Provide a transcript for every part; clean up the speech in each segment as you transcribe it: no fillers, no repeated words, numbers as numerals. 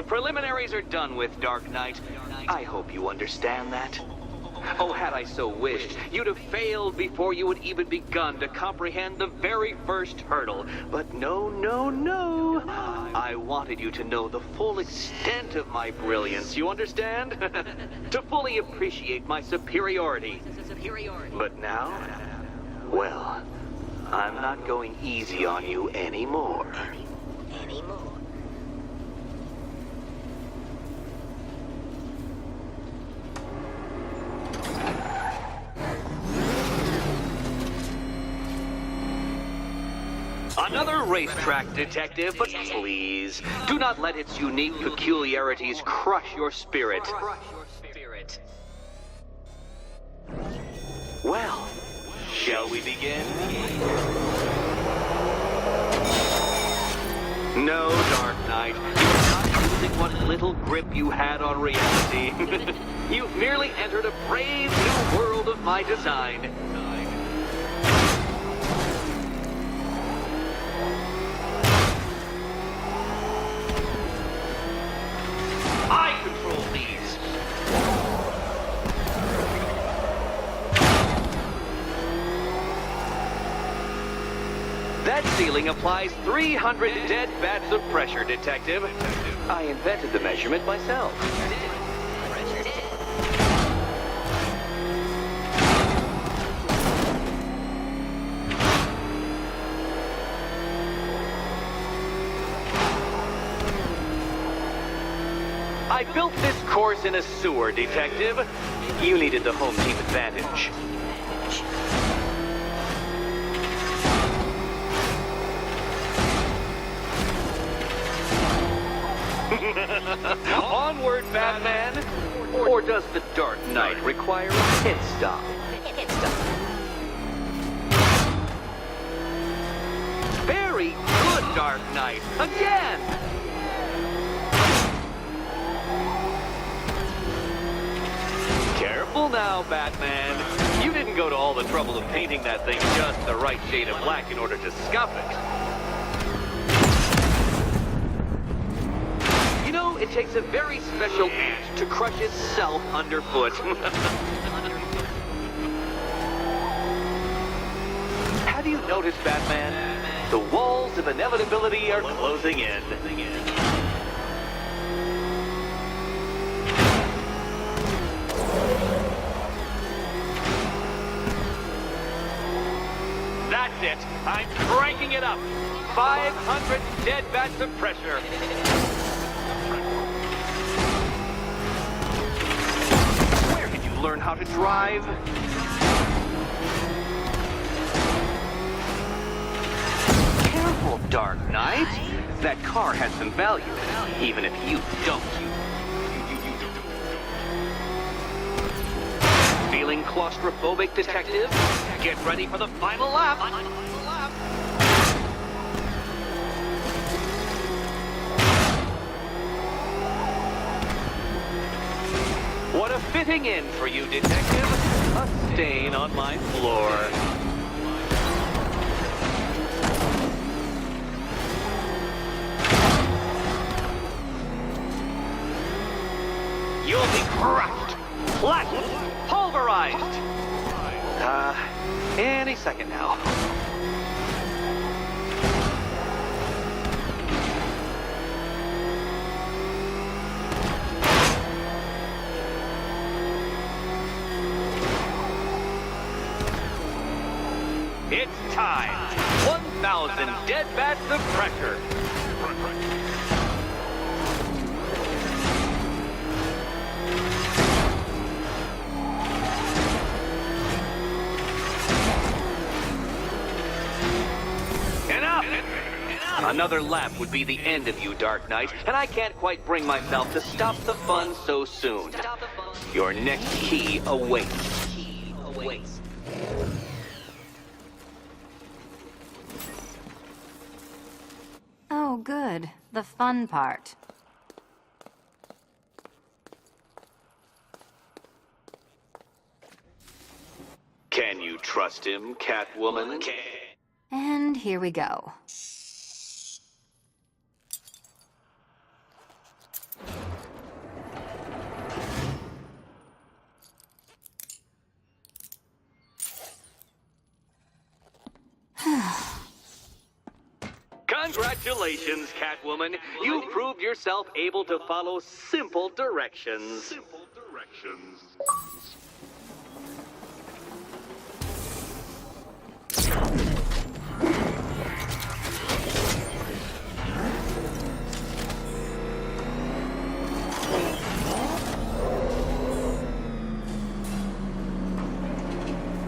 Preliminaries are done with, Dark Knight. I hope you understand that. Oh, had I so wished, you'd have failed before you had even begun to comprehend the very first hurdle. But no, no, no. I wanted you to know the full extent of my brilliance, you understand? To fully appreciate my superiority. But now, well, I'm not going easy on you anymore. Another racetrack, detective, but please, do not let its unique peculiarities crush your spirit. Well, shall we begin? No, Dark Knight, you're not using what little grip you had on reality. You've merely entered a brave new world of my design. I control these. That ceiling applies 300 dead bats of pressure, Detective. I invented the measurement myself. I built this course in a sewer, Detective. You needed the home team advantage. Onward, Batman! Or does the Dark Knight require a pit stop? Very good, Dark Knight! Again! Careful now, Batman. You didn't go to all the trouble of painting that thing just the right shade of black in order to scuff it. You know, it takes a very special ant to crush itself underfoot. Have you noticed, Batman? The walls of inevitability are closing in. That's it. I'm cranking it up. 500 dead bats of pressure. Where did you learn how to drive? Careful, Dark Knight. That car has some value, even if you don't. Feeling claustrophobic, Detective? Get ready for the final lap. What a fitting in for you, Detective. A stain on my floor. You'll be crushed, flattened, pulverized. Any second now. It's time. 1,000 dead bats of pressure. Another lap would be the end of you, Dark Knight, and I can't quite bring myself to stop the fun so soon. Your next key awaits. Oh, good. The fun part. Can you trust him, Catwoman? And here we go. Congratulations, Catwoman. You proved yourself able to follow simple directions.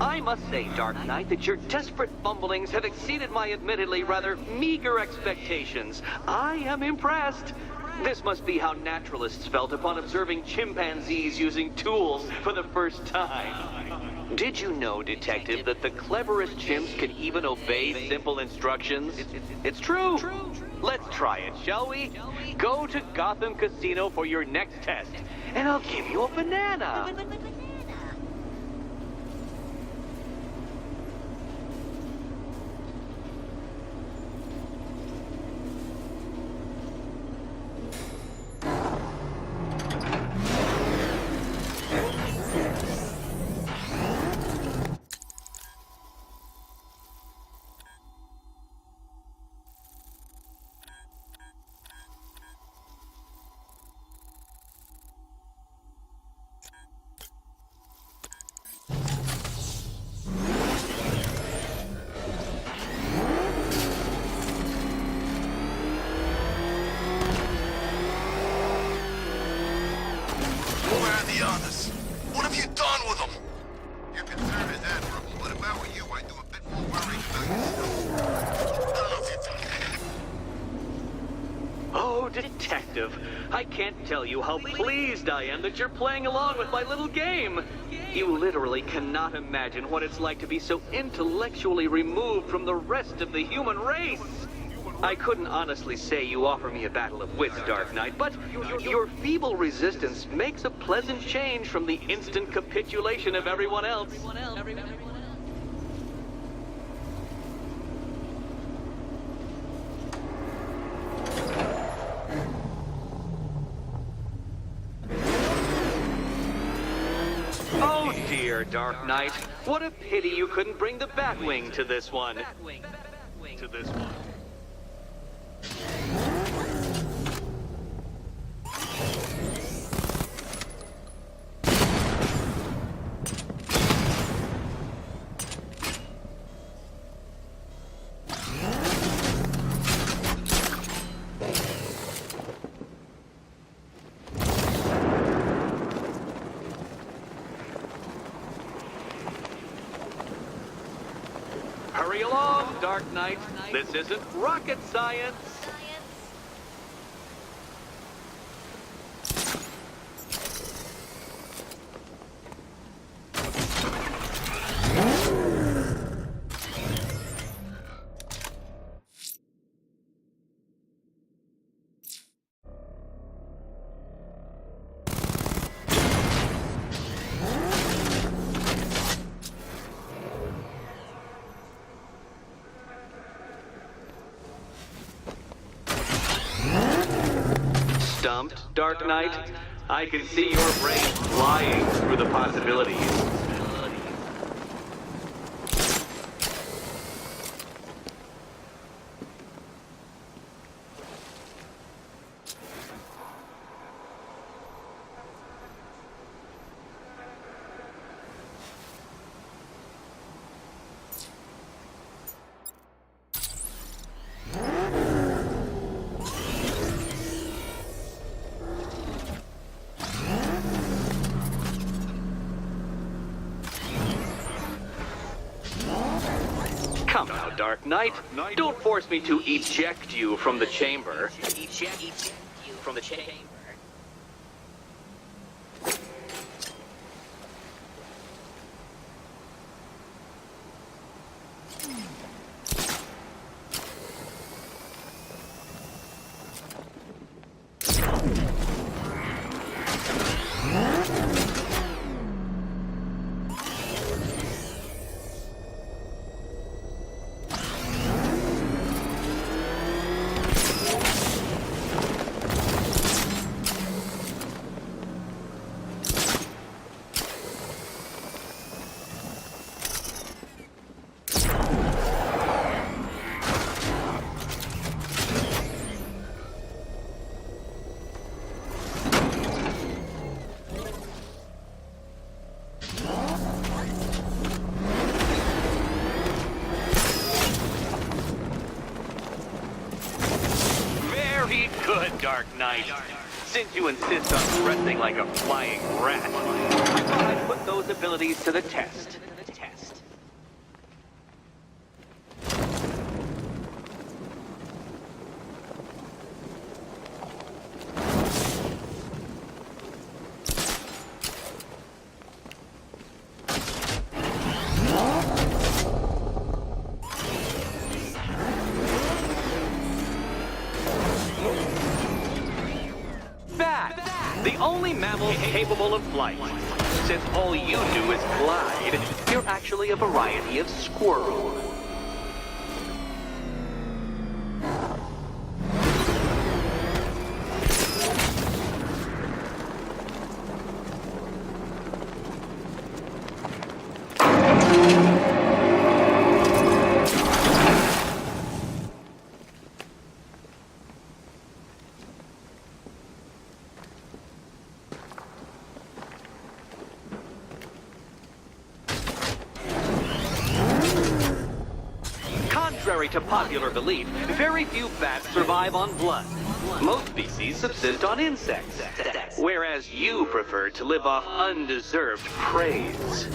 I must say, Dark Knight, that your desperate fumblings have exceeded my admittedly rather meager expectations. I am impressed. This must be how naturalists felt upon observing chimpanzees using tools for the first time. Did you know, Detective, that the cleverest chimps can even obey simple instructions? It's true. Let's try it, shall we? Go to Gotham Casino for your next test, and I'll give you a banana. What have you done with them? Your concern is admirable, but if I were you, I'd do a bit more worrying about yourself. I don't know if you're done. Oh, Detective, I can't tell you how pleased I am that you're playing along with my little game. You literally cannot imagine what it's like to be so intellectually removed from the rest of the human race. I couldn't honestly say you offer me a battle of wits, Dark Knight, but your feeble resistance makes a pleasant change from the instant capitulation of everyone else. Oh dear, Dark Knight. What a pity you couldn't bring the Batwing to this one. Hurry along, Dark Knight. This isn't rocket science. Stumped, Dark Knight? I can see your brain flying through the possibilities. Come now, Dark Knight. Don't force me to eject you from the chamber. Eject you from the chamber. Dark Knight. Since you insist on dressing like a flying rat, I thought I'd put those abilities to the test. The only mammal capable of flight. Since all you do is glide, you're actually a variety of squirrel. Contrary to popular belief, very few bats survive on blood. Most species subsist on insects, whereas you prefer to live off undeserved praise.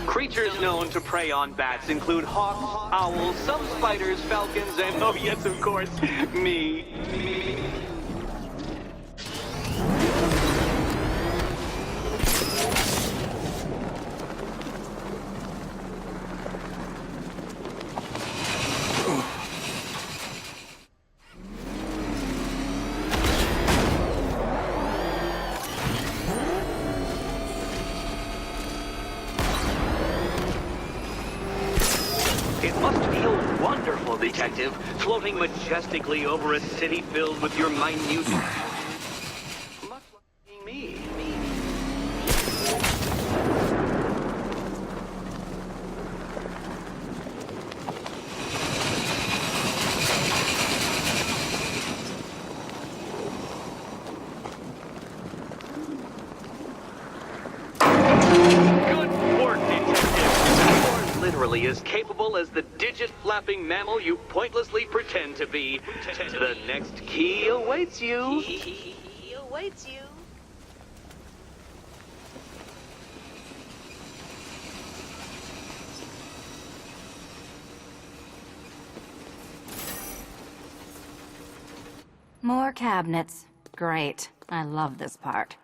Creatures known to prey on bats include hawks, owls, some spiders, falcons, and, oh yes, of course, me. It must feel wonderful, Detective, floating majestically over a city filled with your minute... much like me. Good work, Detective. You're literally as capable as the digit-flapping mammal you pointlessly pretend to be. The next key awaits you. He awaits you. More cabinets. Great. I love this part.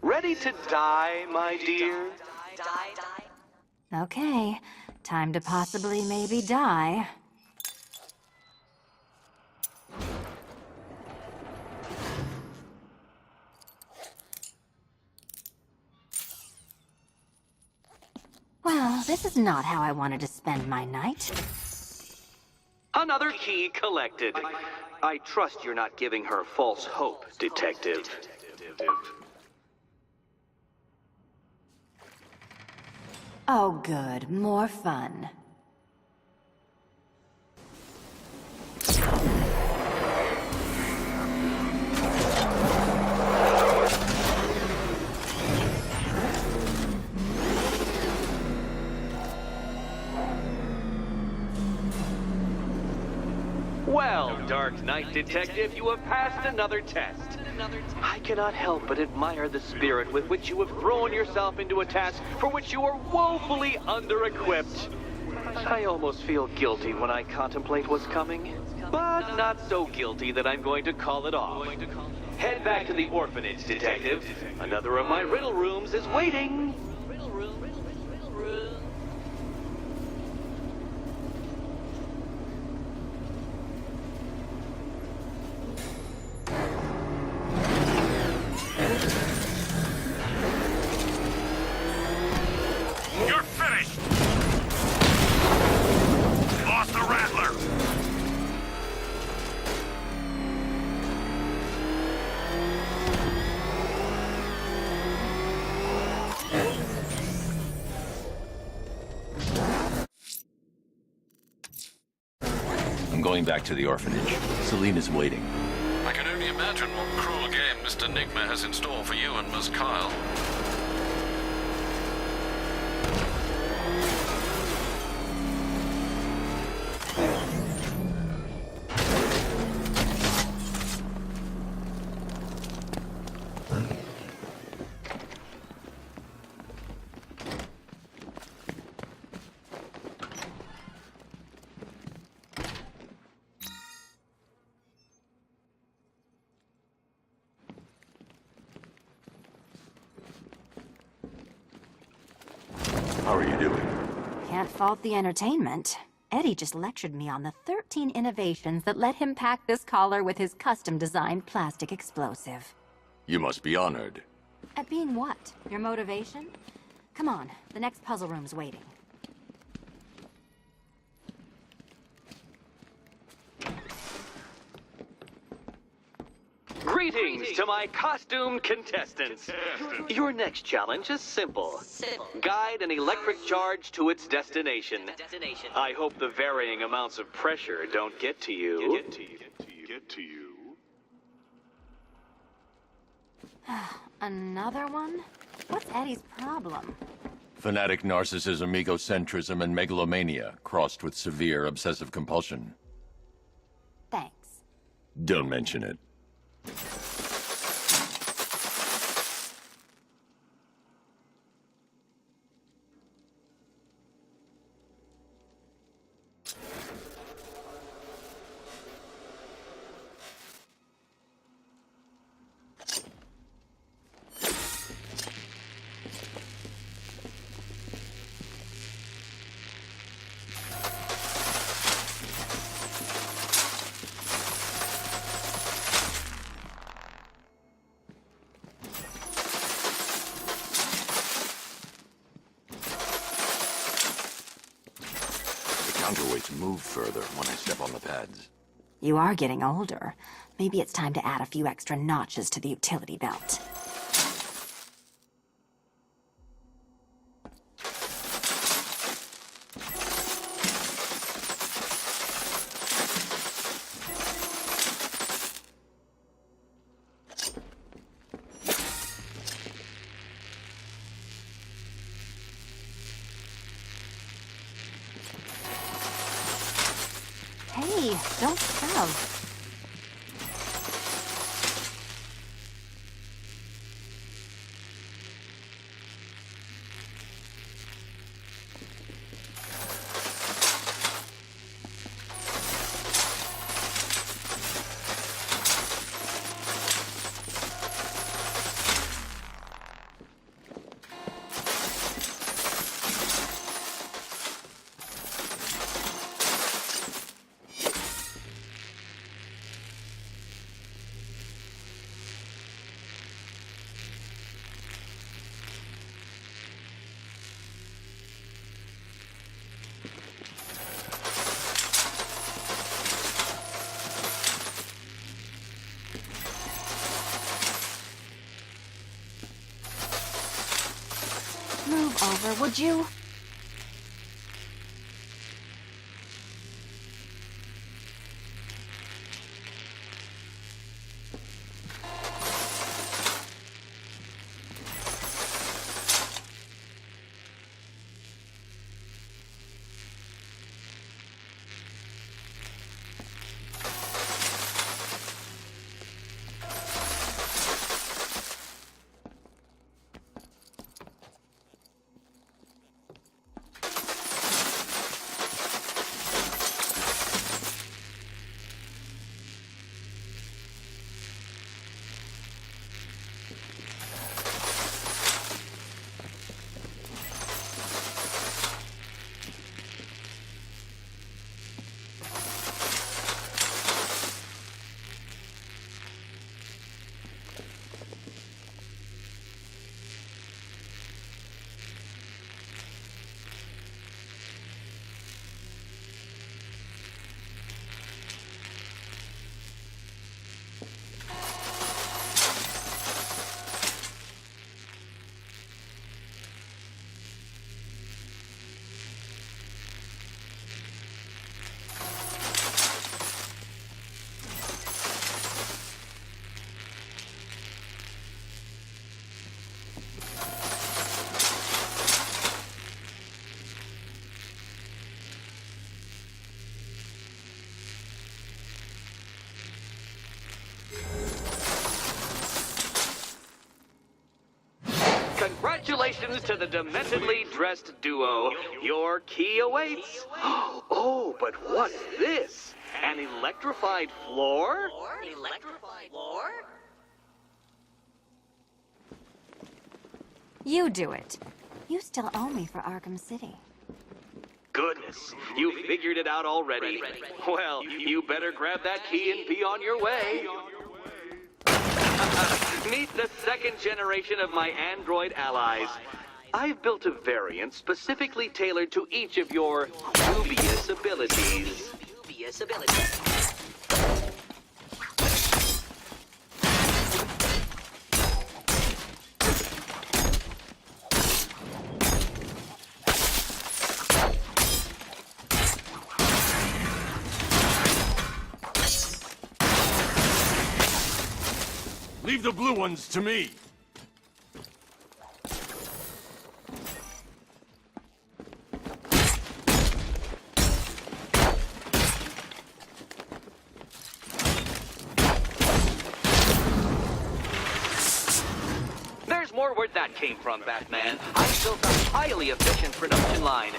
Ready to die, my dear? Die. Okay. Time to possibly maybe die. Well, this is not how I wanted to spend my night. Another key collected. I trust you're not giving her false hope, Detective. Oh, good. More fun. Well, Dark Knight Detective, you have passed another test. I cannot help but admire the spirit with which you have thrown yourself into a task for which you are woefully under-equipped. I almost feel guilty when I contemplate what's coming, but not so guilty that I'm going to call it off. Head back to the orphanage, Detective. Another of my riddle rooms is waiting. Riddle room. You're finished! going back to the orphanage. Celine is waiting. I can only imagine what cruel game Mr. Nigma has in store for you and Miss Kyle. How are you doing? Can't fault the entertainment. Eddie just lectured me on the 13 innovations that let him pack this collar with his custom-designed plastic explosive. You must be honored. At being what? Your motivation? Come on, the next puzzle room's waiting. Greetings to my costumed contestants. Your next challenge is simple. Guide an electric charge to its destination. I hope the varying amounts of pressure don't get to you. Another one? What's Eddie's problem? Fanatic narcissism, egocentrism, and megalomania, crossed with severe obsessive compulsion. Thanks. Don't mention it. Counterweights move further when I step on the pads. You are getting older. Maybe it's time to add a few extra notches to the utility belt. Hey, don't shove. Move over, would you? Congratulations to the dementedly dressed duo. Your key awaits. Oh, but what's this? An electrified floor? Electrified floor? You do it. You still owe me for Arkham City. Goodness, you figured it out already. Well, you better grab that key and be on your way. Meet the second generation of my android allies. I've built a variant specifically tailored to each of your dubious abilities. Dubious abilities. Leave the blue ones to me. There's more where that came from, Batman. I built a highly efficient production line.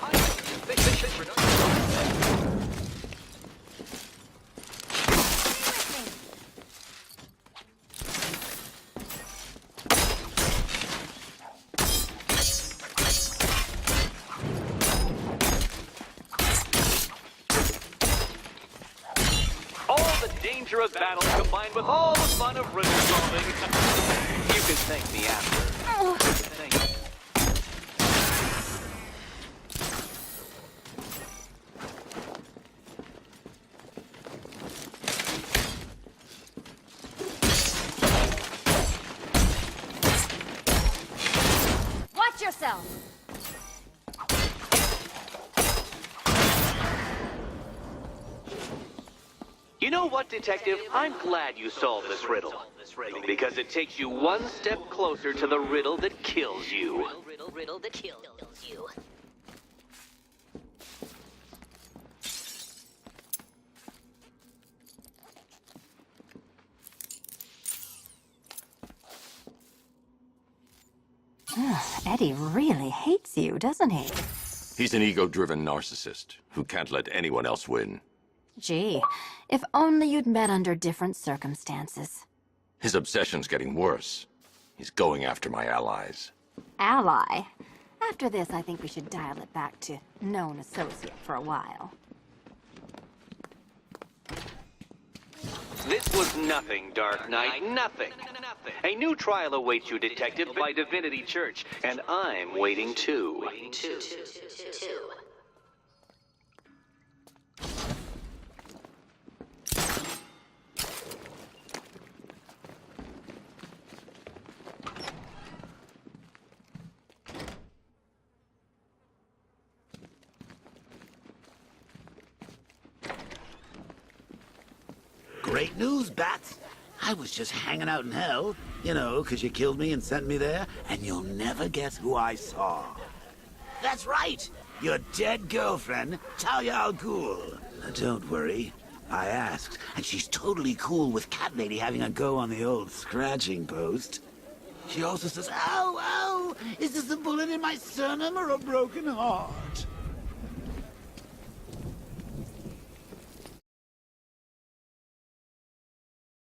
Danger of battle combined with all the fun of riddle solving. You can thank me after. Thank you. Watch yourself! You know what, Detective? I'm glad you solved this riddle. Because it takes you one step closer to the riddle that kills you. Riddle that kills you. Eddie really hates you, doesn't he? He's an ego-driven narcissist who can't let anyone else win. Gee, if only you'd met under different circumstances. His obsession's getting worse. He's going after my allies. Ally? After this, I think we should dial it back to known associate for a while. This was nothing, Dark Knight. Nothing. A new trial awaits you, Detective, by Divinity Church, and I'm waiting too. Great news, Bats. I was just hanging out in hell, you know, 'cause you killed me and sent me there, and you'll never guess who I saw. That's right, your dead girlfriend, Talia al Ghul. Don't worry, I asked, and she's totally cool with Cat Lady having a go on the old scratching post. She also says, ow, ow, is this a bullet in my sternum or a broken heart?